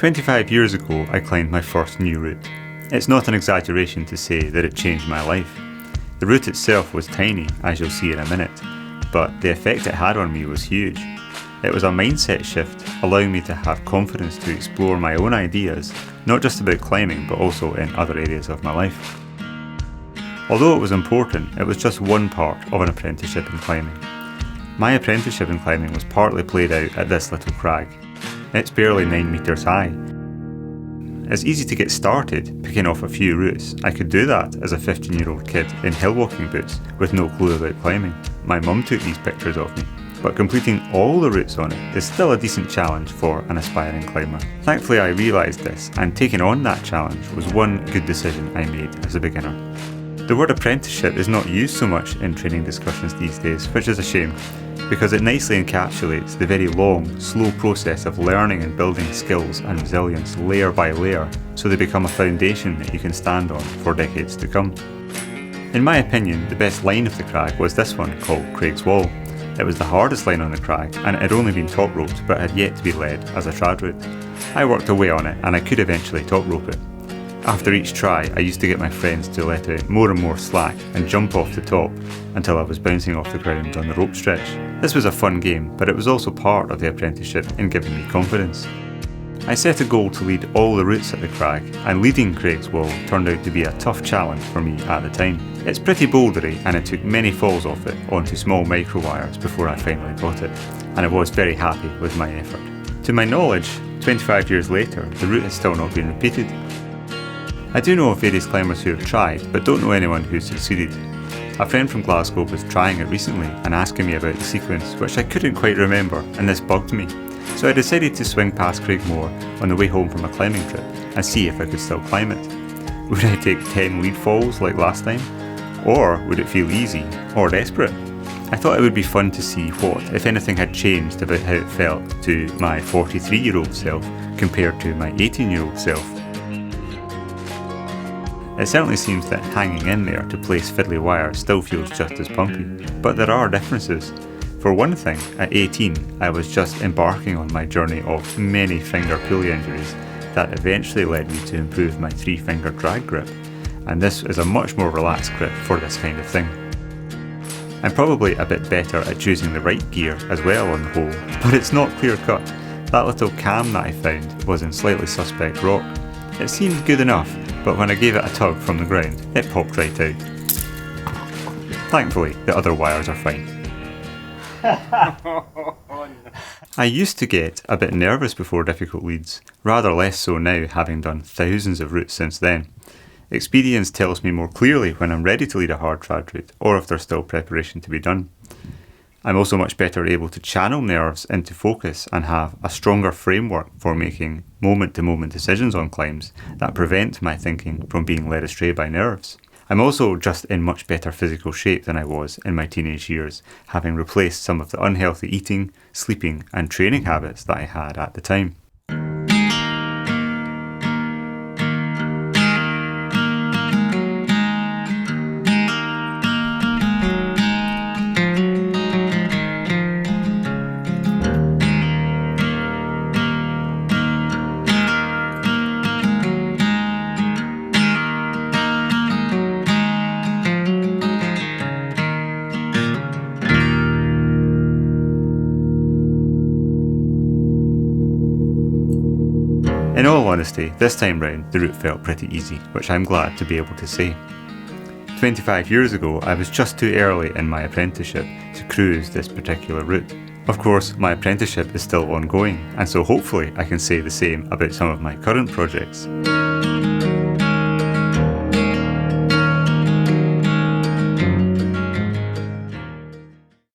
25 years ago, I climbed my first new route. It's not an exaggeration to say that it changed my life. The route itself was tiny, as you'll see in a minute, but the effect it had on me was huge. It was a mindset shift, allowing me to have confidence to explore my own ideas, not just about climbing, but also in other areas of my life. Although it was important, it was just one part of an apprenticeship in climbing. My apprenticeship in climbing was partly played out at this little crag. It's barely 9 metres high. It's easy to get started picking off a few routes. I could do that as a 15-year-old kid in hill walking boots with no clue about climbing. My mum took these pictures of me. But completing all the routes on it is still a decent challenge for an aspiring climber. Thankfully I realised this, and taking on that challenge was one good decision I made as a beginner. The word apprenticeship is not used so much in training discussions these days, which is a shame, because it nicely encapsulates the very long, slow process of learning and building skills and resilience layer by layer, so they become a foundation that you can stand on for decades to come. In my opinion, the best line of the crag was this one called Craig's Wall. It was the hardest line on the crag, and it had only been top roped but had yet to be led as a trad route. I worked away on it and I could eventually top rope it. After each try, I used to get my friends to let out more and more slack and jump off the top until I was bouncing off the ground on the rope stretch. This was a fun game, but it was also part of the apprenticeship in giving me confidence. I set a goal to lead all the routes at the crag, and leading Craig's Wall turned out to be a tough challenge for me at the time. It's pretty bouldery and it took many falls off it onto small micro wires before I finally got it, and I was very happy with my effort. To my knowledge, 25 years later, the route has still not been repeated. I do know of various climbers who have tried, but don't know anyone who succeeded. A friend from Glasgow was trying it recently and asking me about the sequence, which I couldn't quite remember, and this bugged me. So I decided to swing past Craigmore on the way home from a climbing trip and see if I could still climb it. Would I take 10 lead falls like last time? Or would it feel easy or desperate? I thought it would be fun to see what, if anything, had changed about how it felt to my 43-year-old self compared to my 18-year-old self. It certainly seems that hanging in there to place fiddly wires still feels just as pumpy, but there are differences. For one thing, at 18, I was just embarking on my journey of many finger pulley injuries that eventually led me to improve my 3-finger drag grip, and this is a much more relaxed grip for this kind of thing. I'm probably a bit better at choosing the right gear as well on the whole, but it's not clear cut. That little cam that I found was in slightly suspect rock. It seemed good enough, but when I gave it a tug from the ground, it popped right out. Thankfully, the other wires are fine. I used to get a bit nervous before difficult leads, rather less so now having done thousands of routes since then. Experience tells me more clearly when I'm ready to lead a hard trad route or if there's still preparation to be done. I'm also much better able to channel nerves into focus and have a stronger framework for making moment-to-moment decisions on climbs that prevent my thinking from being led astray by nerves. I'm also just in much better physical shape than I was in my teenage years, having replaced some of the unhealthy eating, sleeping and training habits that I had at the time. In all honesty, this time round the route felt pretty easy, which I'm glad to be able to say. 25 years ago I was just too early in my apprenticeship to cruise this particular route. Of course, my apprenticeship is still ongoing, and so hopefully I can say the same about some of my current projects.